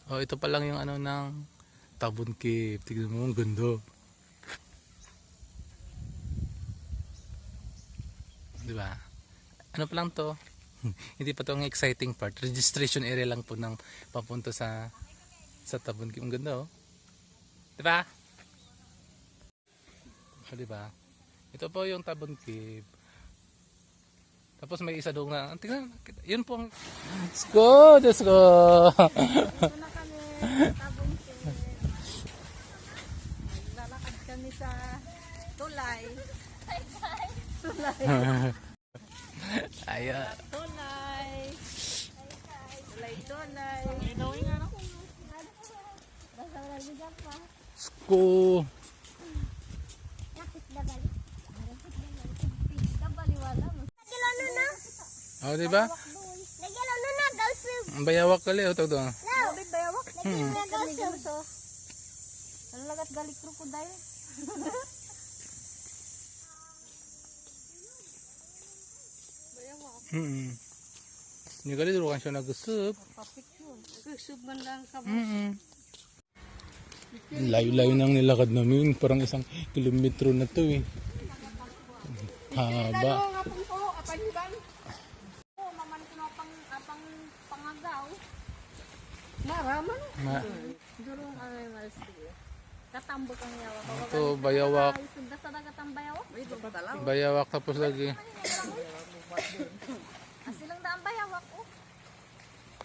Oh, ito pa lang yung ano ng Tabon Cave. Tignan mo, ang ganda. Di ba? Ano pa lang to? Hindi pa to ang exciting part. Registration area lang po ng papunta sa Tabon Cave. Ang ganda oh. Di ba? Oh, di ba? Ito po yung Tabon Cave. Tapos may isa doon na, tingnan, yun po ang, let's go, let's go. Ito na kami, Tabon Cave. Lalakad kami sa tulay. Tulay. Ayan. Tulay. Tulay. Let's go. Oh, di ba? Ang bayawak kali oh, tawag doon. Bayawak. Ang lagat galik crocodile. Hindi kali dulu kan siya nag-sup. Kusub man lang ka. Layo-layo nang nilakad namin. Parang 1 kilometro na to eh. Haba. Maraman. Durong ay malsi. Katambok ang yawa. Ito, bayawak. Sunda sa dagat ang bayawak. Bayawak tapos lagi. Asilang daan bayawak oh.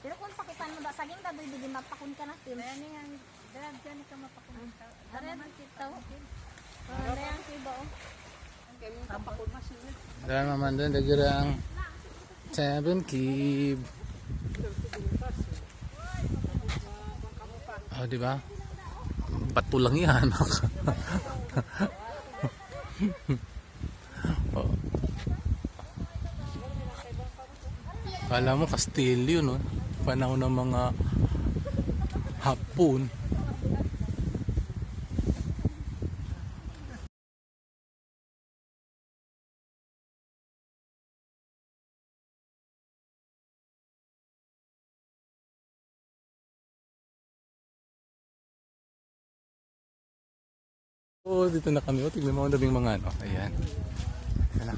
Pero kung pakitan mo da saging da doy di mapakun ka na tim. Ano yan? Dad diyan ka mapakun ka. Dare man kita oh. Ano yan kiba oh. Tapakun masin. Dan mamandun dagira ang Tabon Cave. Oh, di ba? Bato lang yan. Oh. Kala mo kastilyo no? Panahon ng mga Hapon. Oh, dito na kami. Oh, tignan mo ang daming mga ano. Ayan. Ayan na.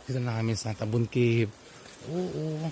Dito na kami sa Tabon Cave. Oo.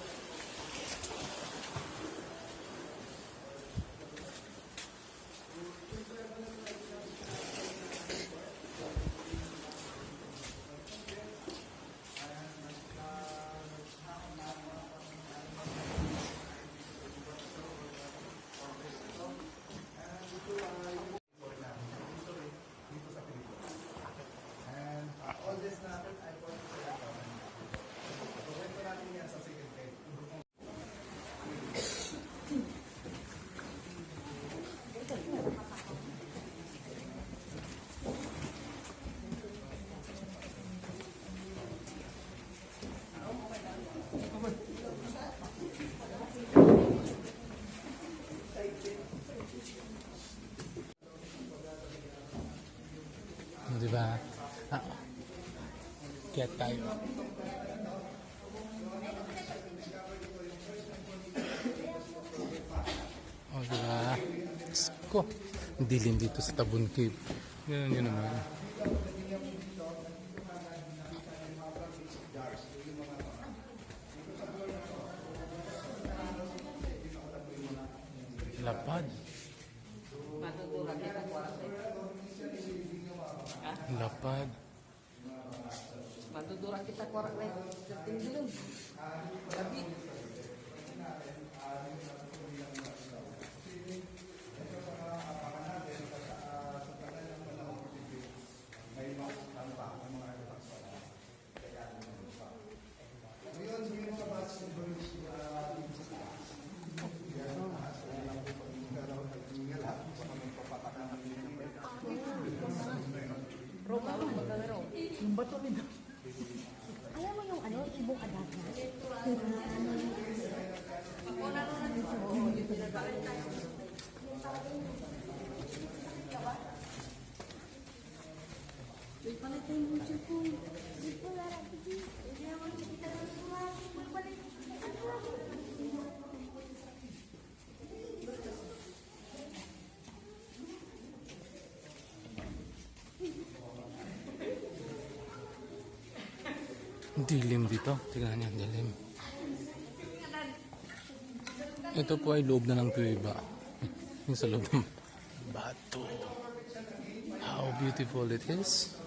Diba? Kaya tayo. Oh, diba? Sko. Dilim dito sa Tabon Cave. Ganun yun naman. Lapad. Lapad. Matutulak kita korang lain. Tinggalin. Tapi ayaw mo yung ano, ibong adat na? Wait, palit tayo yung cellphone. Wait, wala. Dilim dito. Tingnan niyo, dilim. Ito po ay loob na ng kuweba. Yung sa loob ng bato. How beautiful it is.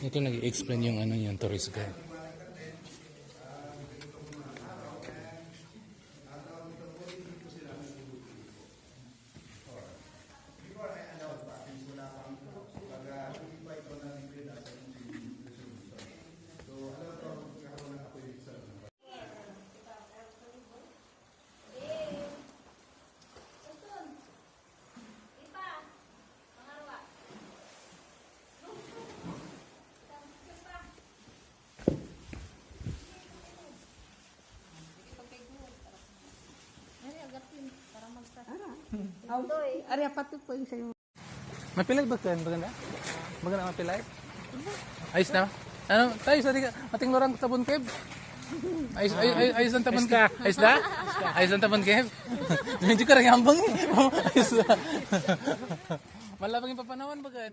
Ito nag-explain yung ano yung tourist guide. Ay, agatin para magtas. Ari pati po yung sa'yo. Mapilay ba ito? Maganda? Maganda mapilay? Ayos na? Ano? Tayo sa ating lorang tabon cave? Ayos ang tabon cave? Ayos na? Ayos ang tabon cave? Medyo ka rin hambang eh. Ayos na. Malabang yung papanawan ba ka?